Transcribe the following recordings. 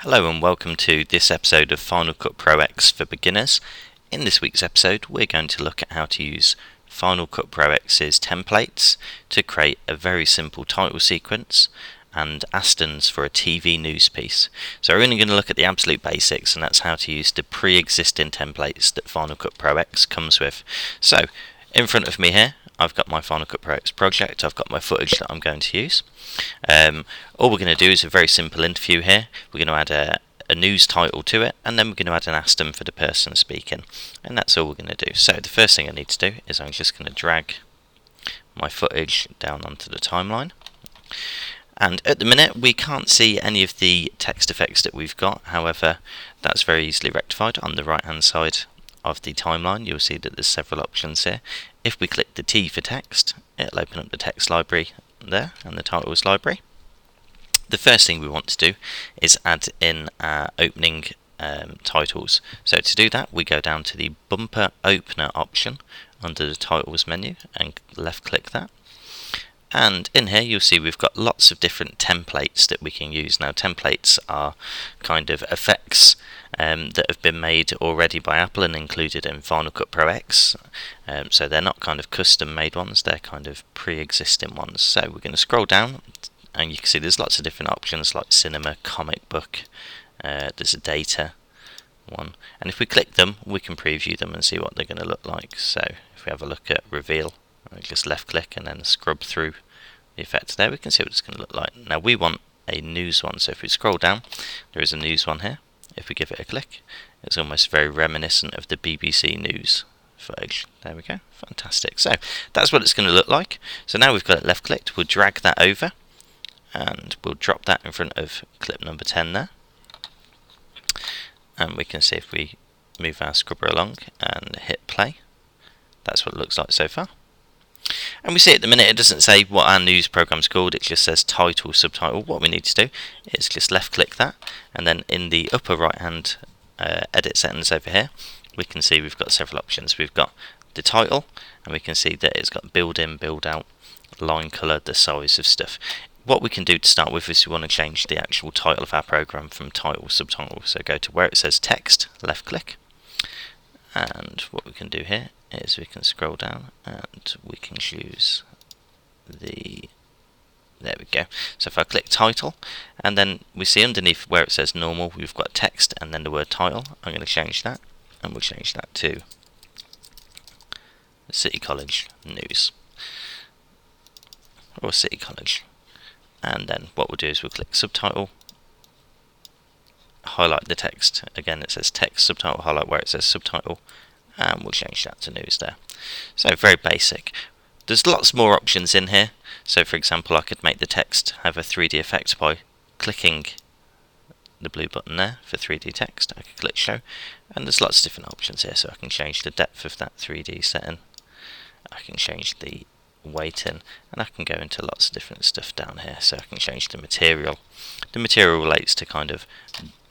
Hello and welcome to this episode of Final Cut Pro X for beginners. In this week's episode we're going to look at how to use Final Cut Pro X's templates to create a very simple title sequence and astons for a TV news piece. So we're only going to look at the absolute basics, and that's how to use the pre-existing templates that Final Cut Pro X comes with. So in front of me here I've got my Final Cut Pro X project. I've got my footage that I'm going to use. All we're going to do is a very simple interview here. We're going to add a news title to it, and then we're going to add an aston for the person speaking, and that's all we're going to do. So the first thing I need to do is I'm just going to drag my footage down onto the timeline, and at the minute we can't see any of the text effects that we've got. However, that's very easily rectified. On the right hand side of the timeline you'll see that there's several options here. If we click the T for text, it'll open up the text library there and the titles library. The first thing we want to do is add in our opening titles. So to do that we go down to the bumper opener option under the titles menu and left click that. And in here you'll see we've got lots of different templates that we can use. Now templates are kind of effects that have been made already by Apple and included in Final Cut Pro X. So they're not kind of custom made ones, they're kind of pre-existing ones. So we're going to scroll down and you can see there's lots of different options like cinema, comic book, there's a data one. And if we click them we can preview them and see what they're going to look like. So if we have a look at reveal, I just left click and then scrub through the effects there, we can see what it's going to look like. Now we want a news one, so if we scroll down there is a news one here. If we give it a click it's almost very reminiscent of the BBC News footage. There we go, fantastic. So that's what it's going to look like. So now we've got it left clicked, we'll drag that over and we'll drop that in front of clip number 10 there, and we can see if we move our scrubber along and hit play, that's what it looks like so far. And we see at the minute it doesn't say what our news program's called, it just says title, subtitle. What we need to do is just left click that, and then in the upper right hand edit settings over here we can see we've got several options. We've got the title and we can see that it's got build in, build out, line colour, the size of stuff. What we can do to start with is we want to change the actual title of our program from title, subtitle. So go to where it says text, left click, and what we can do here is we can scroll down and we can choose there we go. So if I click title and then we see underneath where it says normal we've got text and then the word title. I'm going to change that and we'll change that to City College News or City College, and then what we'll do is we'll click subtitle, highlight the text, again it says text, subtitle, highlight where it says subtitle, and we'll change that to news there. So very basic. There's lots more options in here. So for example I could make the text have a 3D effect by clicking the blue button there for 3D text. I could click show and there's lots of different options here, so I can change the depth of that 3D setting, I can change the weighting, and I can go into lots of different stuff down here. So I can change the material. The material relates to kind of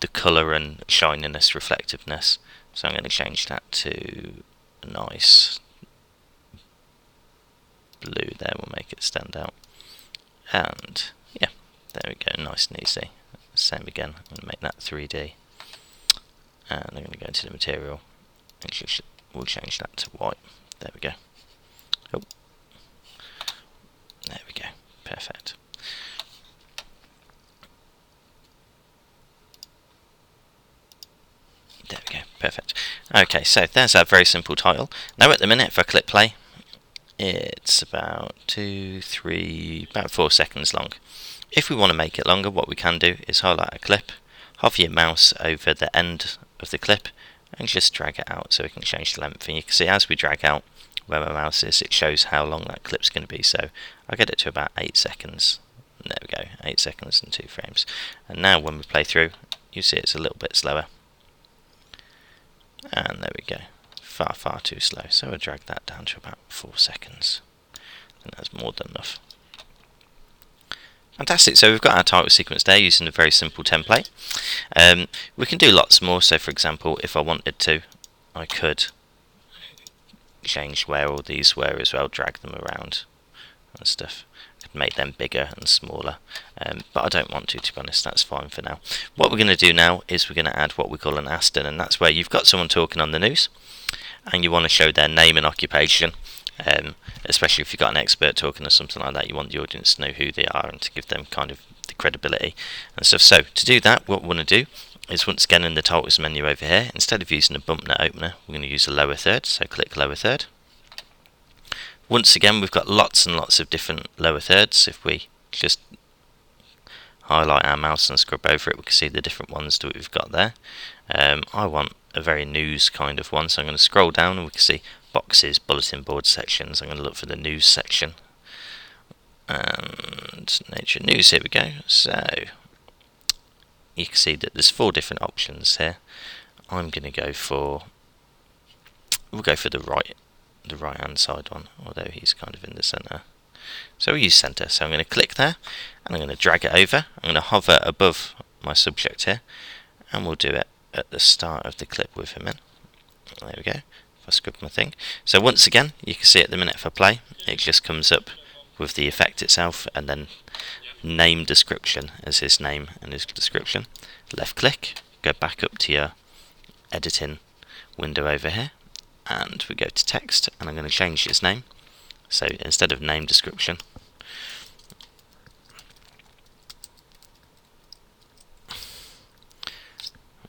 the colour and shininess, reflectiveness. So I'm going to change that to a nice blue there, we'll make it stand out. And yeah, there we go, nice and easy. Same again, I'm going to make that 3D. And I'm going to go into the material and we'll change that to white. There we go. Oh. There we go, perfect. There we go, perfect. Okay, so there's our very simple title. Now at the minute, if I click play, it's about 4 seconds long. If we want to make it longer, what we can do is highlight a clip, hover your mouse over the end of the clip, and just drag it out so we can change the length. And you can see as we drag out where my mouse is, it shows how long that clip's going to be. So I'll get it to about 8 seconds. There we go, 8 seconds and 2 frames. And now when we play through, you see it's a little bit slower. And there we go, far too slow. So I'll drag that down to about 4 seconds. And that's more than enough. Fantastic, so we've got our title sequence there using a very simple template. We can do lots more. So for example, if I wanted to, I could change where all these were as well, drag them around and stuff. I could make them bigger and smaller, but I don't want to be honest. That's fine for now. What we're going to do now is we're going to add what we call an aston, and that's where you've got someone talking on the news and you want to show their name and occupation, especially if you've got an expert talking or something like that. You want the audience to know who they are and to give them kind of the credibility and stuff. So to do that, what we want to do is, once again in the titles menu over here, instead of using a bump net opener, we're going to use a lower third. So click lower third. Once again, we've got lots and lots of different lower thirds. If we just highlight our mouse and scrub over it, we can see the different ones that we've got there. I want a very news kind of one, so I'm going to scroll down and we can see boxes, bulletin board sections. I'm going to look for the news section and nature news. Here we go. So you can see that there's 4 different options here. I'm going to go for, we'll go for the right hand side one, although he's kind of in the center. So we'll use center. So I'm going to click there and I'm going to drag it over. I'm going to hover above my subject here and we'll do it at the start of the clip with him in. There we go. If I scrub my thing. So once again, you can see at the minute if I play, it just comes up with the effect itself and then name description as his name and his description. Left click, go back up to your editing window over here, and we go to text, and I'm going to change his name. So instead of name description,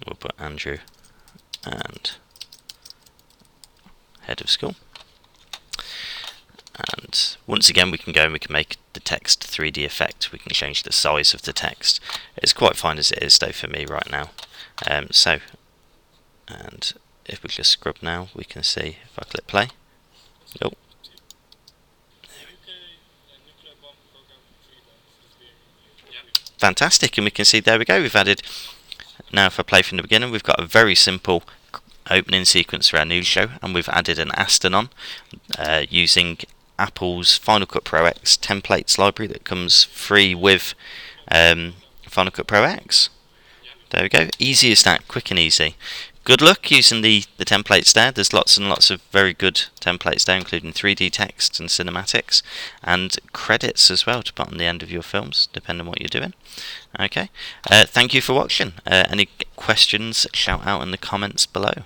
we'll put Andrew and head of school. And once again, we can go and we can make the text 3D effect. We can change the size of the text. It's quite fine as it is though for me right now. And if we just scrub now, we can see if I click play. Oh. Fantastic, and we can see there we go. We've added, now if I play from the beginning, we've got a very simple opening sequence for our news show, and we've added an aston on using Apple's Final Cut Pro X templates library that comes free with Final Cut Pro X. There we go, easy as that, quick and easy. Good luck using the templates there. There's lots and lots of very good templates there, including 3D text and cinematics, and credits as well to put on the end of your films, depending on what you're doing. Okay, thank you for watching. Any questions, shout out in the comments below.